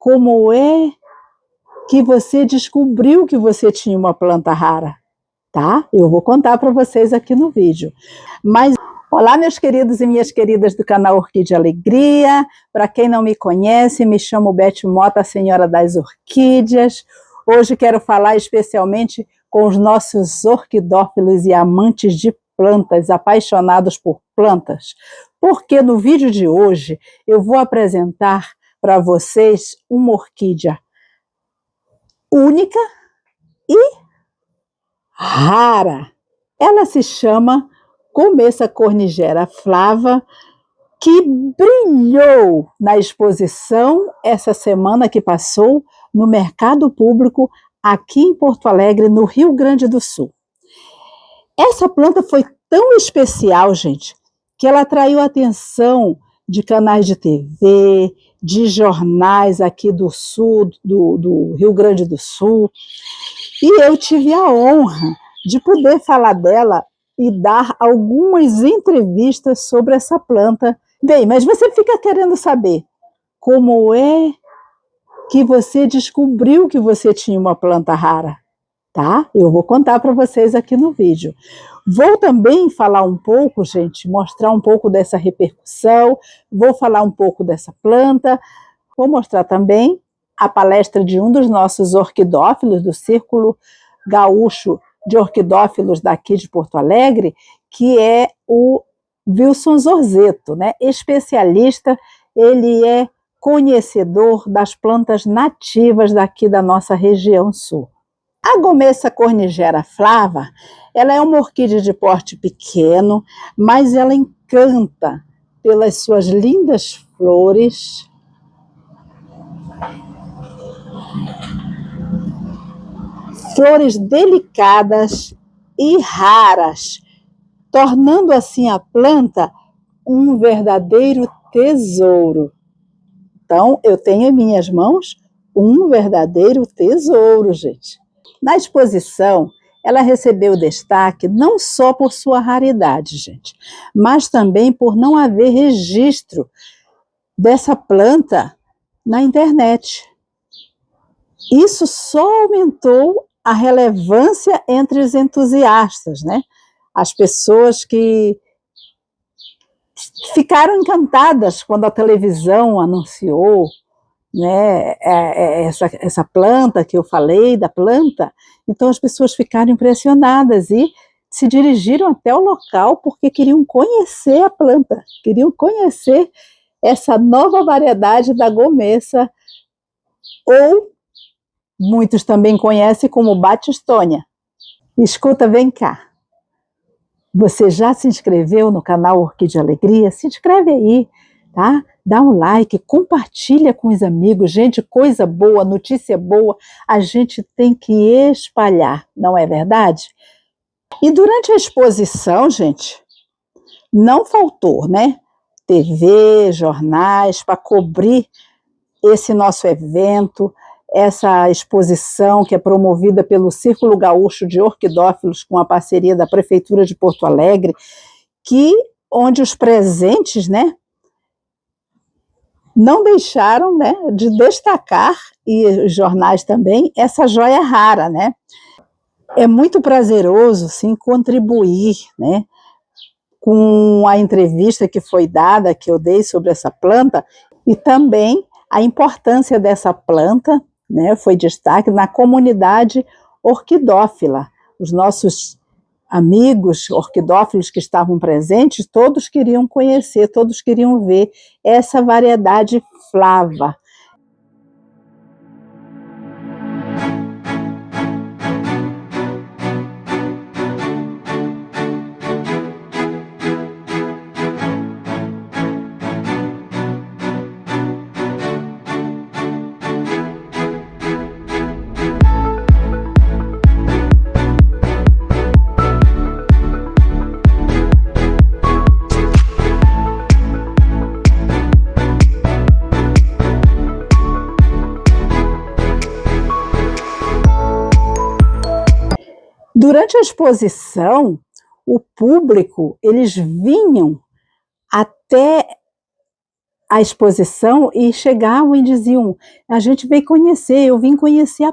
como é que você descobriu que você tinha uma planta rara, tá? Eu vou contar para vocês aqui no vídeo. Mas, olá, meus queridos e minhas queridas do canal Orquídea Alegria. Para quem não me conhece, me chamo Beth Mota, a Senhora das Orquídeas. Hoje quero falar especialmente com os nossos orquidófilos e amantes de plantas, apaixonados por plantas, porque no vídeo de hoje eu vou apresentar para vocês uma orquídea única e rara. Ela se chama Comessa cornigera flava, que brilhou na exposição essa semana que passou no Mercado Público aqui em Porto Alegre, no Rio Grande do Sul. Essa planta foi tão especial, gente, que ela atraiu a atenção de canais de TV, de jornais aqui do sul, do Rio Grande do Sul, e eu tive a honra de poder falar dela e dar algumas entrevistas sobre essa planta. Bem, mas você fica querendo saber como é que você descobriu que você tinha uma planta rara, tá? Eu vou contar para vocês aqui no vídeo. Vou também falar um pouco, gente, mostrar um pouco dessa repercussão, vou falar um pouco dessa planta, vou mostrar também a palestra de um dos nossos orquidófilos do Círculo Gaúcho de Orquidófilos daqui de Porto Alegre, que é o Wilson Zorzeto, né? Especialista, ele é conhecedor das plantas nativas daqui da nossa região sul. A Comessa cornigera flava, ela é uma orquídea de porte pequeno, mas ela encanta pelas suas lindas flores, flores delicadas e raras, tornando assim a planta um verdadeiro tesouro. Então, eu tenho em minhas mãos um verdadeiro tesouro, gente. Na exposição, ela recebeu destaque não só por sua raridade, gente, mas também por não haver registro dessa planta na internet. Isso só aumentou a relevância entre os entusiastas, né? As pessoas que ficaram encantadas quando a televisão anunciou, né, essa planta que eu falei, da planta. Então as pessoas ficaram impressionadas e se dirigiram até o local porque queriam conhecer a planta, queriam conhecer essa nova variedade da Comessa, ou muitos também conhecem como Batistônia. Escuta, vem cá. Você já se inscreveu no canal Orquídea Alegria? Se inscreve aí, tá? Dá um like, compartilha com os amigos. Gente, coisa boa, notícia boa, a gente tem que espalhar, não é verdade? E durante a exposição, gente, não faltou, né? TV, jornais, para cobrir esse nosso evento, essa exposição que é promovida pelo Círculo Gaúcho de Orquidófilos com a parceria da Prefeitura de Porto Alegre, onde os presentes, né, não deixaram, né, de destacar, e os jornais também, essa joia rara, né? É muito prazeroso, sim, contribuir, né, com a entrevista que foi dada, que eu dei sobre essa planta, e também a importância dessa planta, né, foi destaque na comunidade orquidófila. Os nossos amigos orquidófilos que estavam presentes, todos queriam conhecer, todos queriam ver essa variedade flava. Durante a exposição, o público, eles vinham até a exposição e chegavam e diziam, a gente veio conhecer, eu vim conhecer a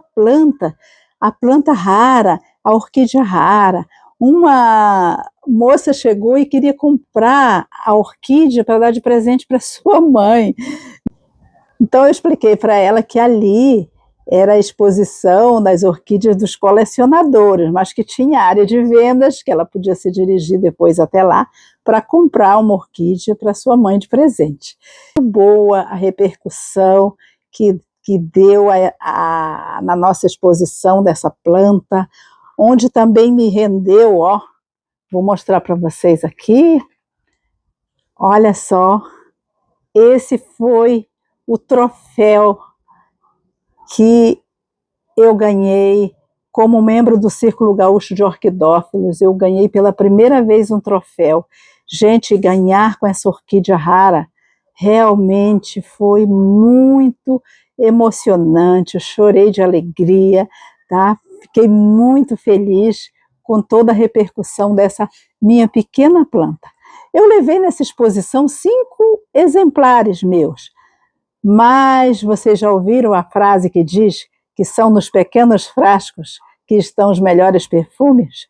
planta rara, a orquídea rara. Uma moça chegou e queria comprar a orquídea para dar de presente para sua mãe. Então eu expliquei para ela que ali era a exposição das orquídeas dos colecionadores, mas que tinha área de vendas, que ela podia se dirigir depois até lá, para comprar uma orquídea para sua mãe de presente. Boa a repercussão que deu na nossa exposição dessa planta, onde também me rendeu, ó, vou mostrar para vocês aqui, olha só, esse foi o troféu que eu ganhei como membro do Círculo Gaúcho de Orquidófilos. Eu ganhei pela primeira vez um troféu. Gente, ganhar com essa orquídea rara realmente foi muito emocionante. Eu chorei de alegria, tá? Fiquei muito feliz com toda a repercussão dessa minha pequena planta. Eu levei nessa exposição 5 exemplares meus, mas vocês já ouviram a frase que diz que são nos pequenos frascos que estão os melhores perfumes?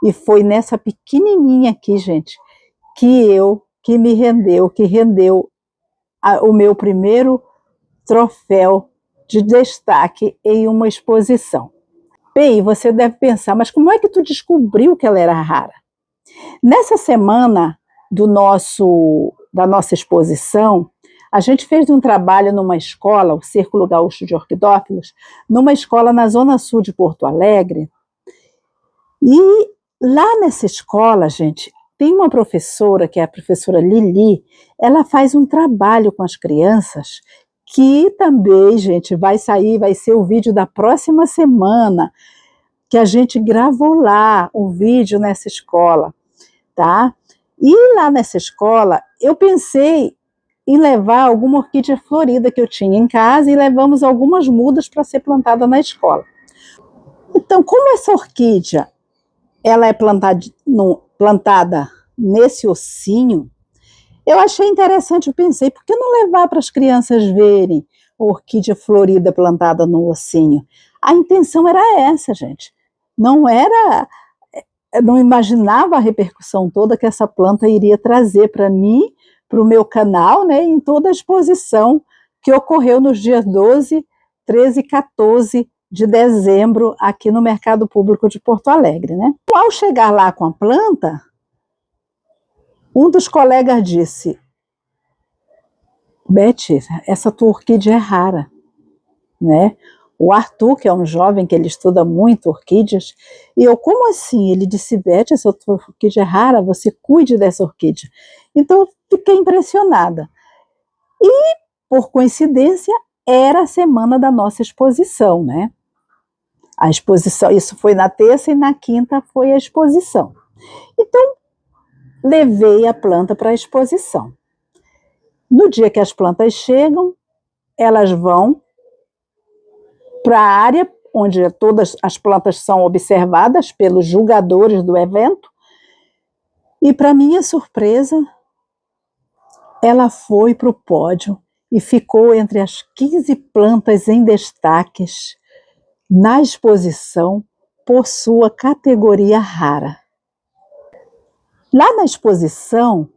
E foi nessa pequenininha aqui, gente, que rendeu o meu primeiro troféu de destaque em uma exposição. Bem, você deve pensar, mas como é que tu descobriu que ela era rara? Nessa semana da nossa exposição, a gente fez um trabalho numa escola, o Círculo Gaúcho de Orquidófilos, numa escola na zona sul de Porto Alegre. E lá nessa escola, gente, tem uma professora, que é a professora Lili, ela faz um trabalho com as crianças, que também, gente, vai ser o vídeo da próxima semana, que a gente gravou lá o vídeo nessa escola, tá? E lá nessa escola, eu pensei em levar alguma orquídea florida que eu tinha em casa e levamos algumas mudas para ser plantada na escola. Então, como essa orquídea ela é plantada nesse ossinho, eu achei interessante, eu pensei, por que não levar para as crianças verem a orquídea florida plantada no ossinho? A intenção era essa, gente. Não imaginava a repercussão toda que essa planta iria trazer para mim, para o meu canal, né, em toda a exposição que ocorreu nos dias 12, 13 e 14 de dezembro aqui no Mercado Público de Porto Alegre, né? Ao chegar lá com a planta, um dos colegas disse, Beth, essa tua orquídea é rara, né? O Arthur, que é um jovem que ele estuda muito orquídeas, e eu, como assim? Ele disse, Beth, essa tua orquídea é rara, você cuide dessa orquídea. Então, eu fiquei impressionada. E, por coincidência, era a semana da nossa exposição, né? A exposição, isso foi na terça e na quinta foi a exposição. Então, levei a planta para a exposição. No dia que as plantas chegam, elas vão para a área onde todas as plantas são observadas pelos julgadores do evento, e para minha surpresa, ela foi para o pódio e ficou entre as 15 plantas em destaques na exposição por sua categoria rara. Lá na exposição,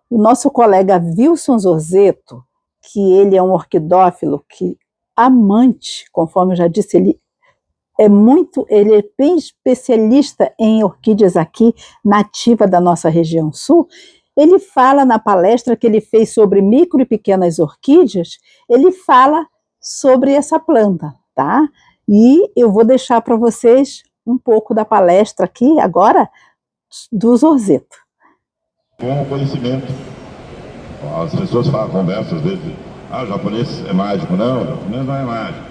o nosso colega Wilson Zorzeto, que ele é um orquidófilo que amante, conforme eu já disse, ele é bem especialista em orquídeas aqui, nativa da nossa região sul. Ele fala na palestra que ele fez sobre micro e pequenas orquídeas, ele fala sobre essa planta, tá? E eu vou deixar para vocês um pouco da palestra aqui agora do Zorzeto. Com o conhecimento, as pessoas conversam às vezes, o japonês é mágico. Não, o japonês não é mágico.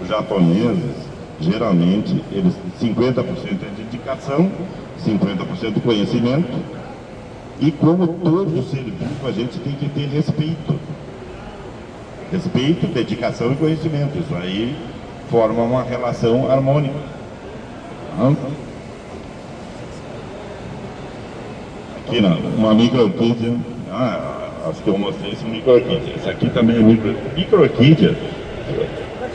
Os japoneses, geralmente, 50% é dedicação, 50% conhecimento, e como todo ser vivo, a gente tem que ter respeito. Respeito, dedicação e conhecimento. Isso aí forma uma relação harmônica. Aqui, uma amiga fez, Acho que eu mostrei esse micro-orquídea. Esse aqui também é micro-orquídea. Acho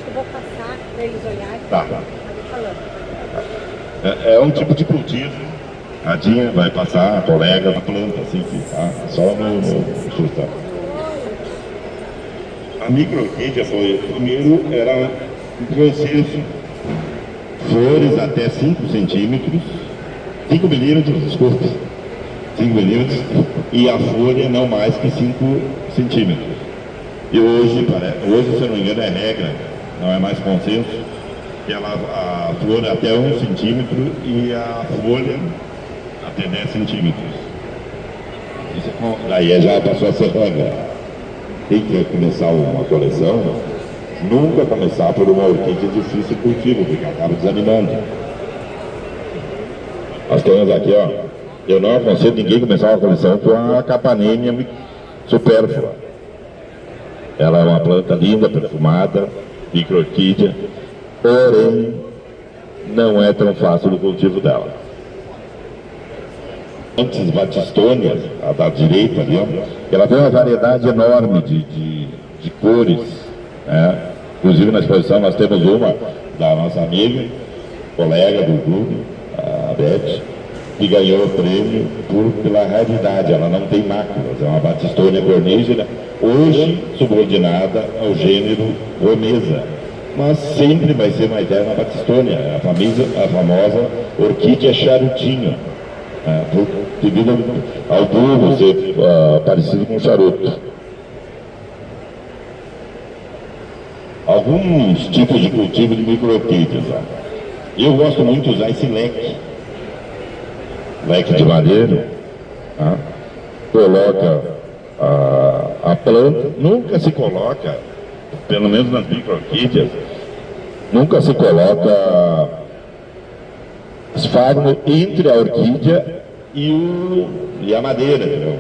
que eu vou passar para eles olharem. Tá. É um tipo de cultivo. A Dinha vai passar, a colega, na planta, assim, tá? Só no sustento. A micro-orquídea foi, primeiro, era um processo. Flores até 5 centímetros, 5 milímetros, desculpe, 5 milímetros, e a folha não mais que 5 centímetros. E hoje, se eu não me engano, é regra, não é mais consenso, que a flor até 1 centímetro e a folha até 10 centímetros. Daí já passou a ser regra. Tem que começar uma coleção, nunca começar por uma orquídea difícil de cultivo, porque acaba desanimando. Nós temos aqui, ó, eu não aconselho ninguém começar uma coleção com a Capanema supérflua. Ela é uma planta linda, perfumada, micro-orquídea, porém não é tão fácil o cultivo dela. Antes batistônias, a da direita ali, ó, ela tem uma variedade enorme de cores, né? Inclusive na exposição nós temos uma da nossa amiga, colega do grupo, a Beth, que ganhou o prêmio pela raridade. Ela não tem máculas, é uma Batistônia cornigera, hoje subordinada ao gênero Romesa, mas sempre vai ser uma eterna Batistônia, a famosa orquídea charutinho, devido ao bulbo ser parecido com charuto. Alguns tipos de cultivo de micro-orquídeas. Eu gosto muito de usar esse leque de madeira. Coloca a planta, nunca se coloca, pelo menos nas micro-orquídeas, nunca se coloca esfagno entre a orquídea e a madeira, entendeu?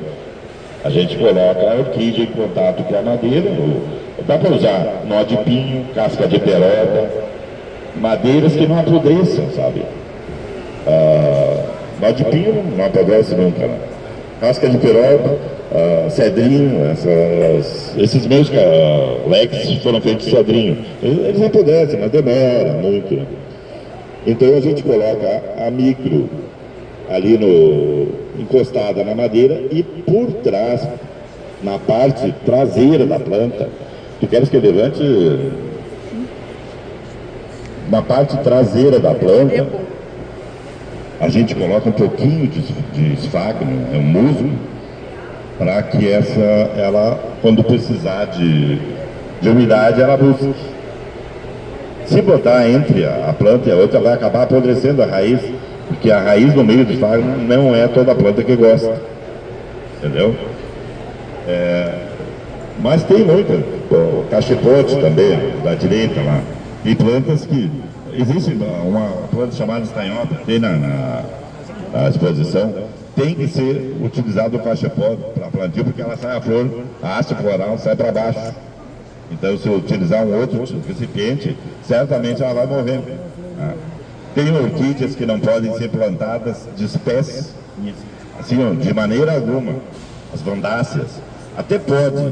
A gente coloca a orquídea em contato com a madeira. Dá para usar nó de pinho, casca de peroba, madeiras que não apodreçam, sabe? Nó de pinho não apodrece nunca, né? Casca de peroba, cedrinho, esses meus leques foram feitos de cedrinho. Eles apodrecem, mas demora muito, né? Então a gente coloca a micro ali encostada na madeira e por trás, na parte traseira da planta, tu queres que eu levante? Na parte traseira da planta, a gente coloca um pouquinho de esfagno, é um musgo, para que ela, quando precisar de umidade, ela busque. Se botar entre a planta e a outra, vai acabar apodrecendo a raiz, porque a raiz no meio do esfagno não é toda a planta que gosta, entendeu? Mas tem muita, o cachepote também, da direita lá, e plantas que... Existe uma planta chamada estanhota, tem na exposição, tem que ser utilizado o cachepote para plantio, porque ela sai a flor, a haste floral sai para baixo. Então, se eu utilizar um outro recipiente, certamente ela vai morrer. Tem orquídeas que não podem ser plantadas de espécies, assim, de maneira alguma. As vandáceas, até pode,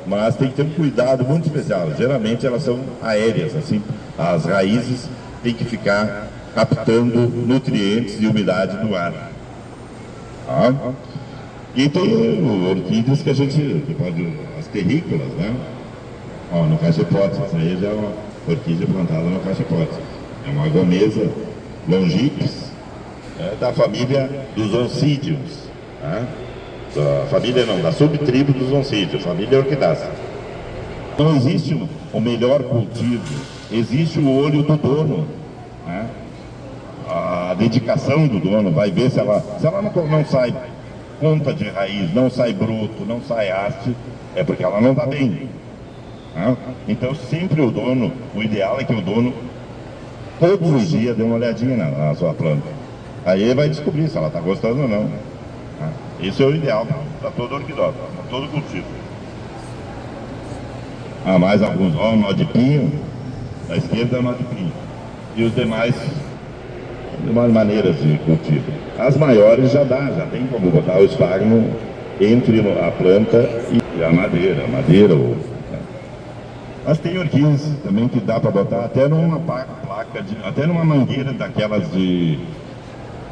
mas tem que ter um cuidado muito especial. Geralmente elas são aéreas, assim, as raízes têm que ficar captando nutrientes e umidade do ar. E tem orquídeas que a gente pode, as terrícolas, né? No cachepote, essa aí já é uma orquídea plantada no cachepote. É uma gomesa longipes, da família dos oncídios. Da família não, da subtribo dos oncídios, família orquidácea. Não existe o melhor cultivo, existe o olho do dono, a dedicação do dono, vai ver se ela não sai ponta de raiz, não sai broto, não sai haste, é porque ela não está bem. Então sempre o dono, o ideal é que o dono todos os dias dê uma olhadinha na sua planta. Aí ele vai descobrir se ela está gostando ou não. Esse é o ideal para todo orquidófilo, para todo cultivo. Mais alguns, o nó de pinho, da esquerda é o nó de pinho. E os demais maneiras de cultivo. As maiores já tem como botar o esfagno entre a planta e a madeira, mas tem orquídeas também que dá para botar até numa placa, até numa mangueira daquelas de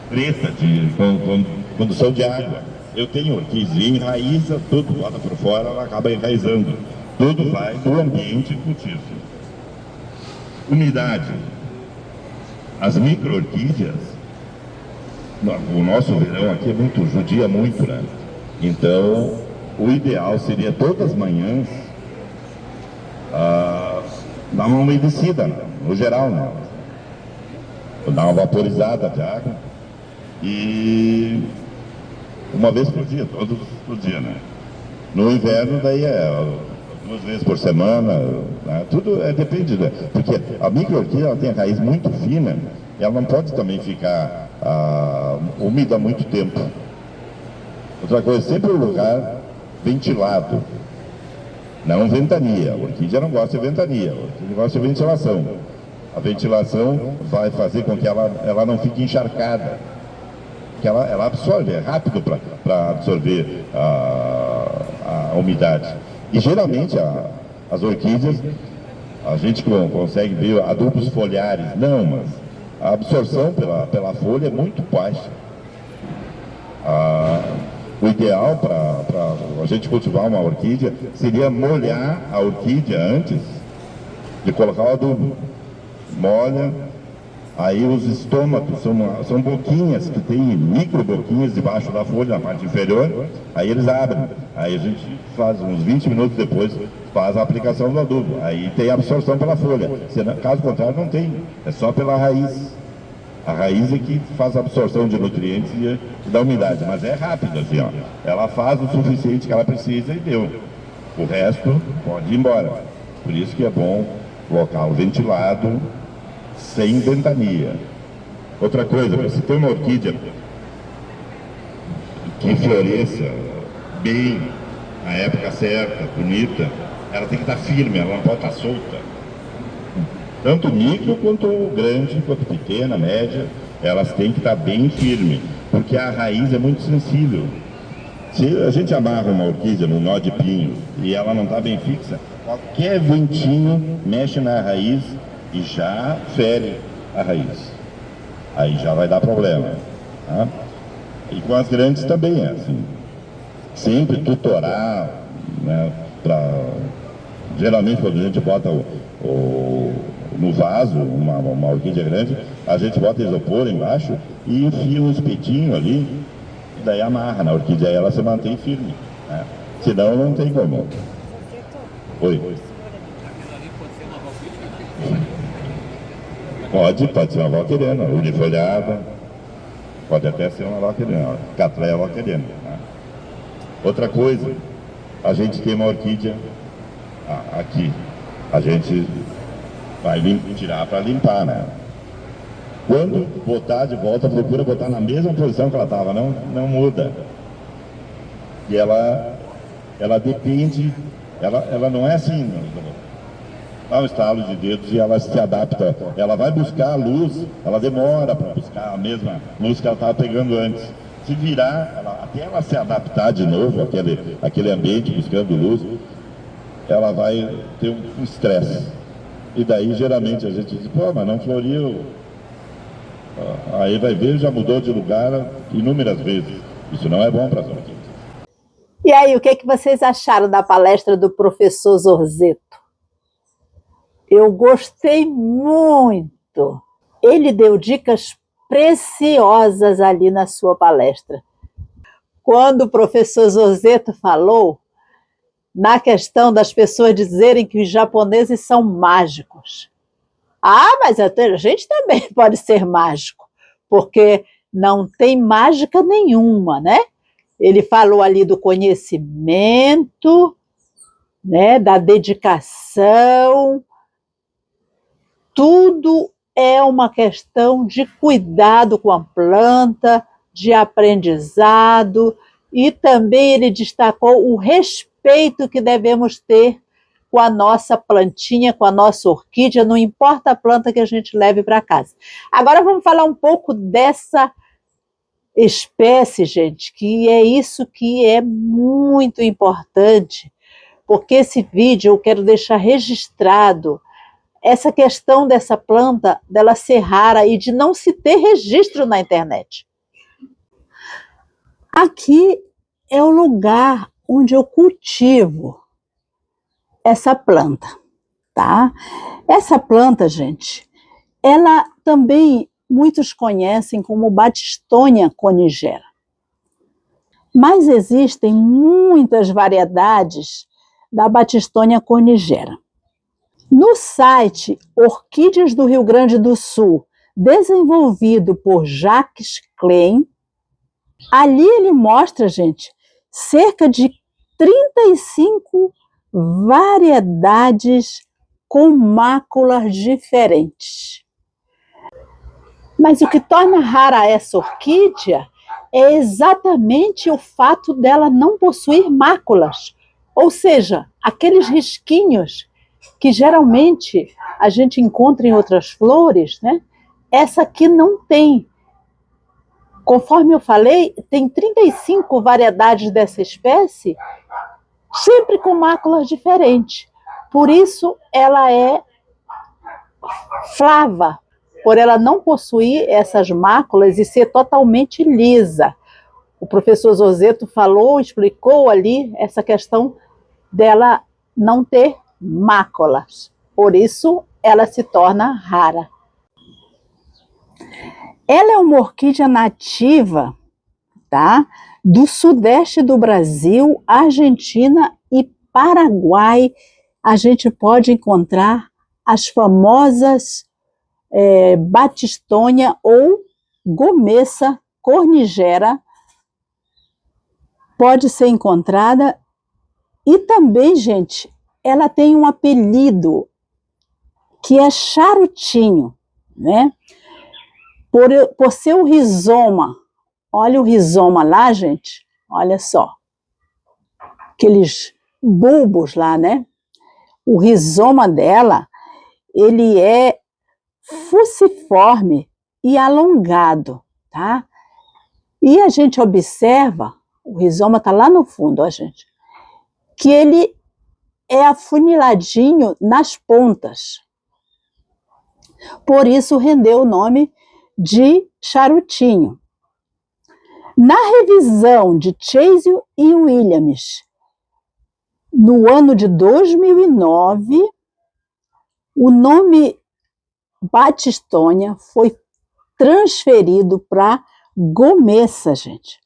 preta, com condução de água. Eu tenho orquídea e enraiza tudo, bota por fora, ela acaba enraizando. Tudo vai no ambiente cultivo. Umidade. As micro-orquídeas, o nosso verão aqui é muito, judia muito, né? Então, o ideal seria todas as manhãs dar uma umedecida, no geral, né? Dar uma vaporizada de água e uma vez por dia, todos os dias, né? No inverno, daí é 2 vezes por semana, né? Tudo depende, né? Porque a micro-orquídea ela tem a raiz muito fina e ela não pode também ficar úmida há muito tempo. Outra coisa, sempre um lugar ventilado, não ventania. A orquídea não gosta de ventania, a orquídea gosta de ventilação. A ventilação vai fazer com que ela não fique encharcada, que ela absorve, é rápido para absorver a umidade. E geralmente as orquídeas, a gente consegue ver adubos foliares, não, mas a absorção pela folha é muito baixa. O ideal para a gente cultivar uma orquídea seria molhar a orquídea antes de colocar o adubo. Molha, aí os estômatos são boquinhas, que tem micro boquinhas debaixo da folha, na parte inferior, aí eles abrem. Aí a gente faz uns 20 minutos depois, faz a aplicação do adubo. Aí tem absorção pela folha. Caso contrário, não tem, é só pela raiz. A raiz é que faz a absorção de nutrientes e da umidade, mas é rápido assim, ó. Ela faz o suficiente que ela precisa e deu. O resto pode ir embora. Por isso que é bom local ventilado, sem ventania. Outra coisa, para você ter uma orquídea que floresça bem, na época certa, bonita, ela tem que estar firme, ela não pode estar solta. Tanto micro quanto grande, quanto pequena, média, elas têm que estar bem firmes, porque a raiz é muito sensível. Se a gente amarra uma orquídea no nó de pinho e ela não está bem fixa, qualquer ventinho mexe na raiz e já fere a raiz. Aí já vai dar problema. Tá? E com as grandes também é assim. Sempre tutorar, né, geralmente quando a gente bota no vaso, uma orquídea grande, a gente bota isopor embaixo e enfia um espetinho ali, e daí amarra na orquídea, aí ela se mantém firme. Né? Senão não tem como. Oi. Pode ser uma valqueriana, unifolhada, pode até ser uma valqueriana, Cattleya valqueriana. Né? Outra coisa, a gente tem uma orquídea aqui, a gente vai tirar para limpar, né? Quando botar de volta, procura botar na mesma posição que ela estava, não muda. E ela depende, ela não é assim, dá um estalo de dedos e ela se adapta. Ela vai buscar a luz, ela demora para buscar a mesma luz que ela estava pegando antes. Se virar, até ela se adaptar de novo, aquele ambiente buscando luz, ela vai ter um estresse. E daí, geralmente, a gente diz, pô, mas não floriu. Aí vai ver, já mudou de lugar inúmeras vezes. Isso não é bom para as orquídeas. E aí, o que vocês acharam da palestra do professor Zorzeto? Eu gostei muito. Ele deu dicas preciosas ali na sua palestra. Quando o professor Zorzeto falou na questão das pessoas dizerem que os japoneses são mágicos. Mas a gente também pode ser mágico, porque não tem mágica nenhuma, né? Ele falou ali do conhecimento, né, da dedicação. Tudo é uma questão de cuidado com a planta, de aprendizado, e também ele destacou o respeito que devemos ter com a nossa plantinha, com a nossa orquídea, não importa a planta que a gente leve para casa. Agora vamos falar um pouco dessa espécie, gente, que é isso que é muito importante, porque esse vídeo eu quero deixar registrado essa questão dessa planta, dela ser rara e de não se ter registro na internet. Aqui é o lugar onde eu cultivo essa planta, tá? Essa planta, gente, ela também muitos conhecem como Batistonia conigera. Mas existem muitas variedades da Batistonia conigera. No site Orquídeas do Rio Grande do Sul, desenvolvido por Jacques Klein, ali ele mostra, gente, cerca de 35 variedades com máculas diferentes. Mas o que torna rara essa orquídea é exatamente o fato dela não possuir máculas, ou seja, aqueles risquinhos que geralmente a gente encontra em outras flores, né? Essa aqui não tem. Conforme eu falei, tem 35 variedades dessa espécie, sempre com máculas diferentes. Por isso ela é flava, por ela não possuir essas máculas e ser totalmente lisa. O professor Zosetto falou, explicou ali essa questão dela não ter máculas. Por isso ela se torna rara. Ela é uma orquídea nativa, tá? Do sudeste do Brasil, Argentina e Paraguai. A gente pode encontrar as famosas Batistonia ou Gomessa cornigera, pode ser encontrada. E também, gente, ela tem um apelido que é charutinho, né? Por ser o rizoma. Olha o rizoma lá, gente. Olha só. Aqueles bulbos lá, né? O rizoma dela, ele é fuciforme e alongado, tá? E a gente observa, o rizoma está lá no fundo, ó, gente, que ele é afuniladinho nas pontas. Por isso rendeu o nome de charutinho. Na revisão de Chase e Williams, no ano de 2009, o nome Batistonia foi transferido para Gomessa, gente.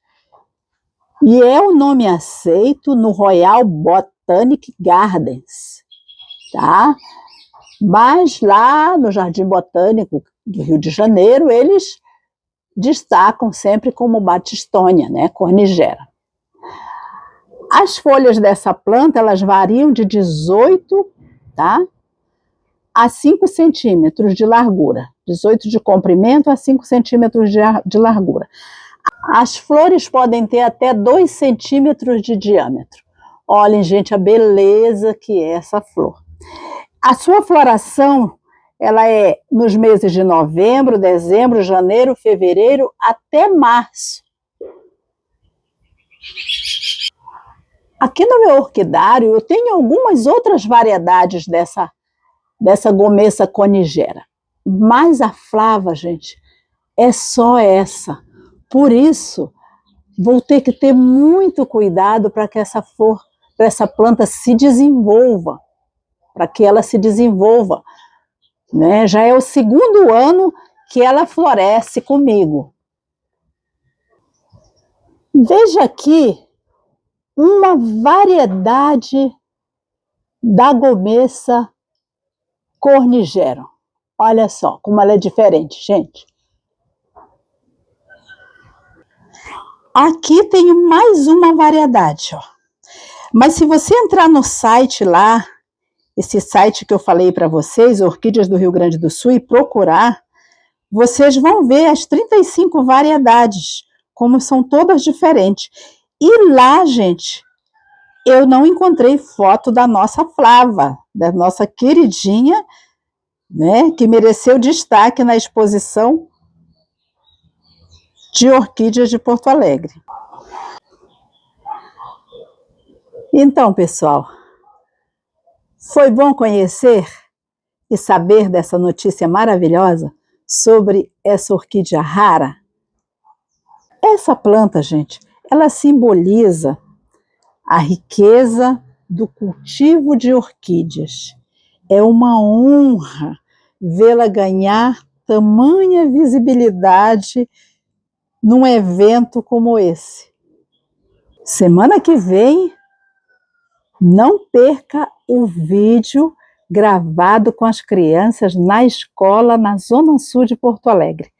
E é o nome aceito no Royal Botanic Gardens, tá? Mas lá no Jardim Botânico do Rio de Janeiro, eles destacam sempre como Batistonia, né, cornigera. As folhas dessa planta, elas variam de 18, tá, a 5 centímetros de largura. 18 de comprimento a 5 centímetros de largura. As flores podem ter até 2 centímetros de diâmetro. Olhem, gente, a beleza que é essa flor. A sua floração, ela é nos meses de novembro, dezembro, janeiro, fevereiro, até março. Aqui no meu orquidário, eu tenho algumas outras variedades dessa Gomessa conigera. Mas a flava, gente, é só essa. Por isso, vou ter que ter muito cuidado para que essa flor, para essa planta se desenvolva, para que ela se desenvolva, né? Já é o segundo ano que ela floresce comigo. Veja aqui uma variedade da Gomessa cornigera. Olha só como ela é diferente, gente. Aqui tem mais uma variedade, ó. Mas se você entrar no site lá, esse site que eu falei para vocês, Orquídeas do Rio Grande do Sul, e procurar, vocês vão ver as 35 variedades, como são todas diferentes. E lá, gente, eu não encontrei foto da nossa Flava, da nossa queridinha, né, que mereceu destaque na exposição de Orquídeas de Porto Alegre. Então, pessoal, foi bom conhecer e saber dessa notícia maravilhosa sobre essa orquídea rara? Essa planta, gente, ela simboliza a riqueza do cultivo de orquídeas. É uma honra vê-la ganhar tamanha visibilidade num evento como esse. Semana que vem, não perca o vídeo gravado com as crianças na escola na Zona Sul de Porto Alegre.